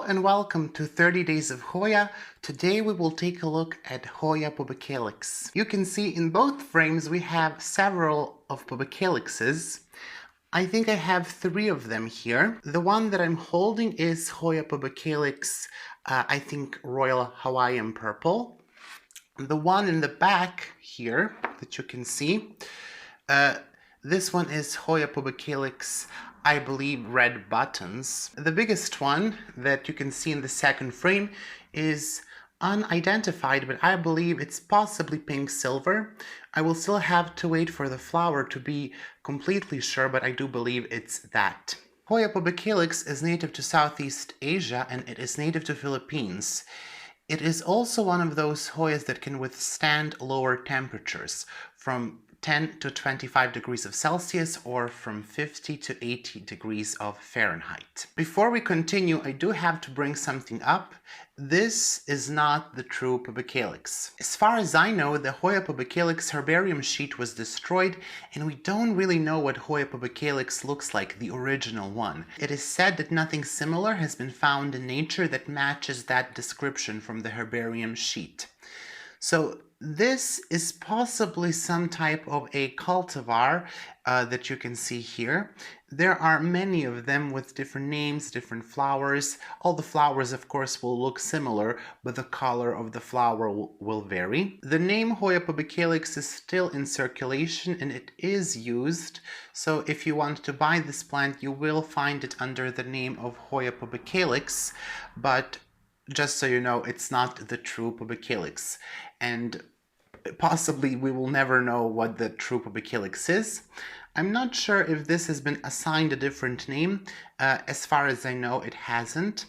and welcome to 30 Days of Hoya. Today we will take a look at hoyapubicalyx. You can see in both frames we have several of pubicalyxes. I think I have 3 of them here. The one that I'm holding is hoyapubicalyx, I think Royal Hawaiian Purple. The one in the back here that you can see, this one is hoyapubicalyx, I believe, Red Buttons. The biggest one that you can see in the second frame is unidentified, but I believe it's possibly pink silver. I will still have to wait for the flower to be completely sure, but I do believe it's that. Hoyapubicalyx is native to Southeast Asia and it is native to Philippines. It is also one of those Hoyas that can withstand lower temperatures, from 10 to 25 degrees of Celsius or from 50 to 80 degrees of Fahrenheit. Before we continue, I do have to bring something up. This is not the true Pubicalyx. As far as I know, the hoyapubicalyx herbarium sheet was destroyed and we don't really know what hoyapubicalyx looks like, the original one. It is said that nothing similar has been found in nature that matches that description from the herbarium sheet. So this is possibly some type of a cultivar that you can see here. There are many of them with different names, different flowers. All the flowers, of course, will look similar, but the color of the flower will vary. The name hoyapubicalyx is still in circulation and it is used. So if you want to buy this plant, you will find it under the name of hoyapubicalyx, but just so you know, it's not the true Pubicalyx, and possibly we will never know what the true Pubicalyx is. I'm not sure if this has been assigned a different name. As far as I know, it hasn't.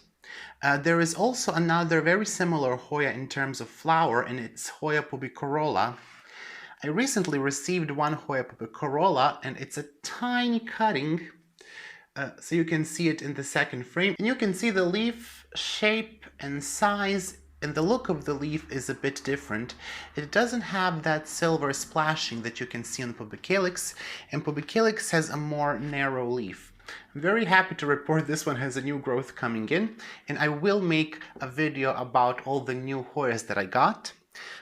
There is also another very similar Hoya in terms of flower, and it's Hoya pubicorolla. I recently received one Hoya pubicorolla, and it's a tiny cutting. So you can see it in the second frame, and you can see the leaf shape and size, and the look of the leaf is a bit different. It doesn't have that silver splashing that you can see on Pubicalyx, and Pubicalyx has a more narrow leaf. I'm very happy to report this one has a new growth coming in, and I will make a video about all the new Hoyas that I got.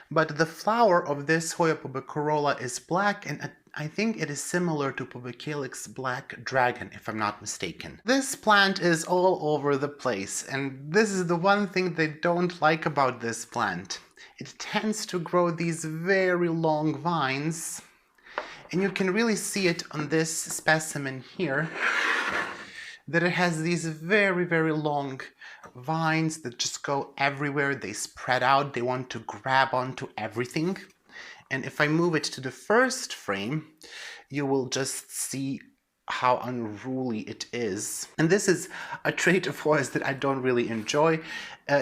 But the flower of this Hoya pubicorolla is black, and I think it is similar to Pubicalyx Black Dragon, if I'm not mistaken. This plant is all over the place, and this is the one thing they don't like about this plant. It tends to grow these very long vines, and you can really see it on this specimen here, that it has these very, very long vines that just go everywhere. They spread out, they want to grab onto everything. And if I move it to the first frame, you will just see how unruly it is. And this is a trait of Hoyas that I don't really enjoy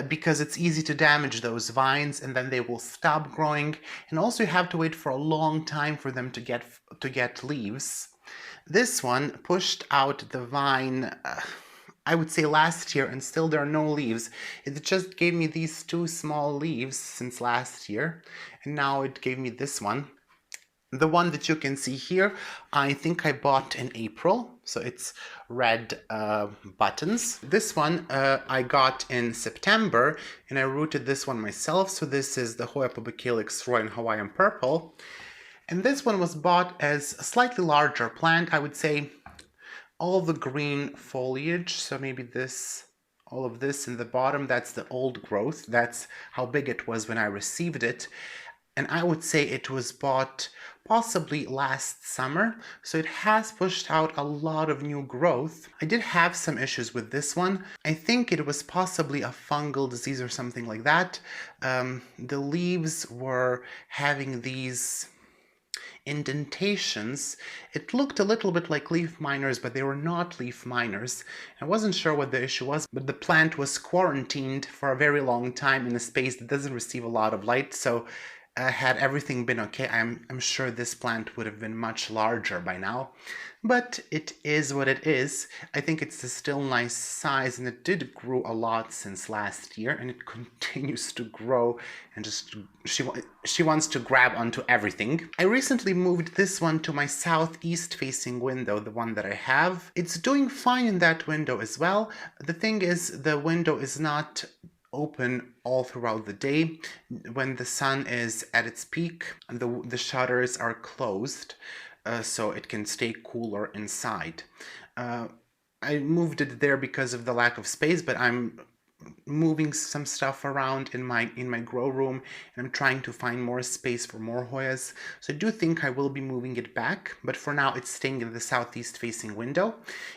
because it's easy to damage those vines and then they will stop growing. And also you have to wait for a long time for them to get leaves. This one pushed out the vine, I would say last year, and still there are no leaves. It just gave me these 2 small leaves since last year, and now it gave me this one. The one that you can see here, I think I bought in April, so it's Red Buttons. This one I got in September, and I rooted this one myself, so this is the hoyapubicalyx Royal Hawaiian Purple. And this one was bought as a slightly larger plant, I would say all the green foliage, so maybe this, all of this in the bottom, that's the old growth, that's how big it was when I received it. And I would say it was bought possibly last summer, so it has pushed out a lot of new growth. I did have some issues with this one. I think it was possibly a fungal disease or something like that. The leaves were having these indentations. It looked a little bit like leaf miners, but they were not leaf miners. I wasn't sure what the issue was, but the plant was quarantined for a very long time in a space that doesn't receive a lot of light, so Had everything been okay, I'm sure this plant would have been much larger by now. But it is what it is. I think it's a still nice size, and it did grow a lot since last year, and it continues to grow, and just she wants to grab onto everything. I recently moved this one to my southeast facing window, the one that I have. It's doing fine in that window as well. The thing is, the window is not open all throughout the day. When the sun is at its peak, the shutters are closed, so it can stay cooler inside. Uh, I moved it there because of the lack of space, but I'm moving some stuff around in my grow room, and I'm trying to find more space for more Hoyas. So I do think I will be moving it back, but for now it's staying in the southeast facing window.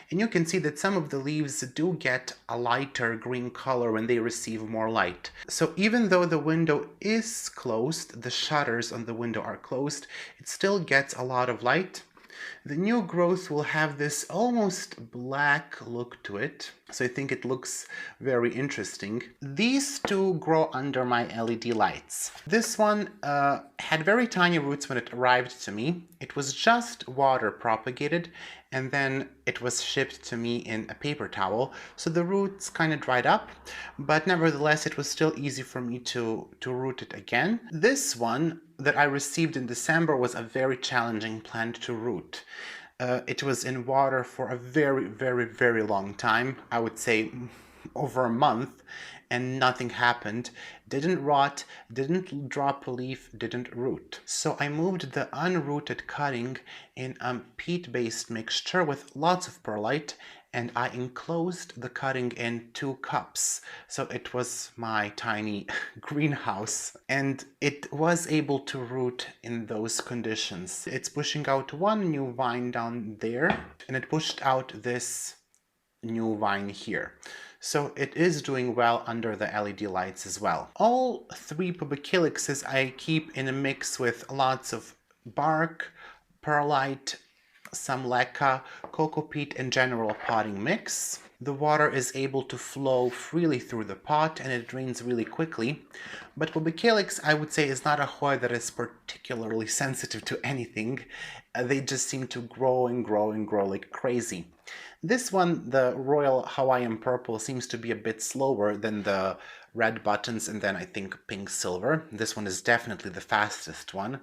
And you can see that some of the leaves do get a lighter green color when they receive more light. So even though the window is closed, the shutters on the window are closed, it still gets a lot of light. The new growth will have this almost black look to it, so I think it looks very interesting. These two grow under my LED lights. This one had very tiny roots when it arrived to me. It was just water propagated, and then it was shipped to me in a paper towel, so the roots kind of dried up, but nevertheless it was still easy for me to root it again. This one that I received in December was a very challenging plant to root. It was in water for a very, very, very long time, I would say over a month, and nothing happened. Didn't rot, didn't drop a leaf, didn't root. So I moved the unrooted cutting in a peat-based mixture with lots of perlite, and I enclosed the cutting in 2 cups. So it was my tiny greenhouse, and it was able to root in those conditions. It's pushing out one new vine down there, and it pushed out this new vine here. So it is doing well under the LED lights as well. All 3 Pubicalyxes I keep in a mix with lots of bark, perlite, some leca, cocoa peat, and general potting mix. The water is able to flow freely through the pot, and it drains really quickly. But Pubicalyx, I would say, is not a Hoya that is particularly sensitive to anything. They just seem to grow and grow and grow like crazy. This one, the Royal Hawaiian Purple, seems to be a bit slower than the red buttons and then I think pink silver. This one is definitely the fastest one,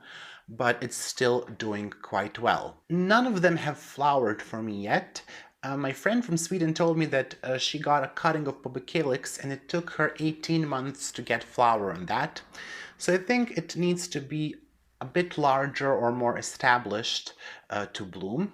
but it's still doing quite well. None of them have flowered for me yet. My friend from Sweden told me that she got a cutting of Pubicalyx and it took her 18 months to get flower on that. So I think it needs to be a bit larger or more established to bloom.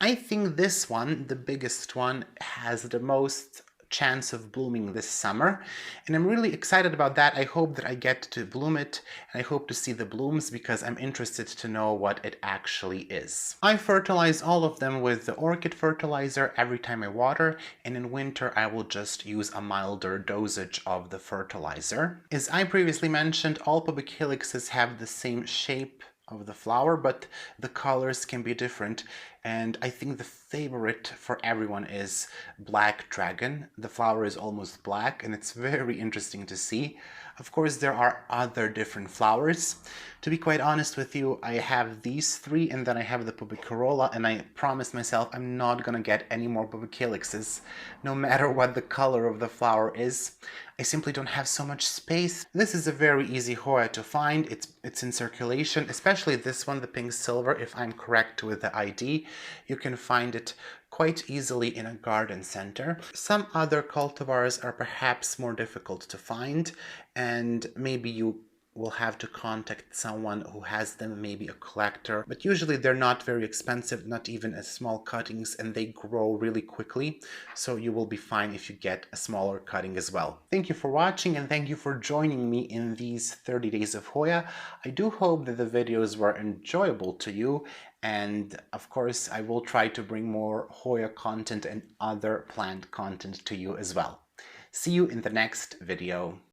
I think this one, the biggest one, has the most chance of blooming this summer, and I'm really excited about that. I hope that I get to bloom it, and I hope to see the blooms because I'm interested to know what it actually is. I fertilize all of them with the orchid fertilizer every time I water, and in winter I will just use a milder dosage of the fertilizer. As I previously mentioned, all Pubicalyxes have the same shape of the flower, but the colors can be different, and I think the favorite for everyone is Black Dragon. The flower is almost black and it's very interesting to see. Of course, there are other different flowers. To be quite honest with you, I have these 3 and then I have the pubicorolla, and I promised myself I'm not gonna get any more Pubicalyxes, no matter what the color of the flower is. I simply don't have so much space. This is a very easy Hoya to find. It's in circulation, especially this one, the pink silver, if I'm correct with the ID. You can find it quite easily in a garden center. Some other cultivars are perhaps more difficult to find, and maybe you will have to contact someone who has them, maybe a collector, but usually they're not very expensive, not even as small cuttings, and they grow really quickly, so you will be fine if you get a smaller cutting as well. Thank you for watching, and thank you for joining me in these 30 days of Hoya. I do hope that the videos were enjoyable to you, and of course I will try to bring more Hoya content and other plant content to you as well. See you in the next video.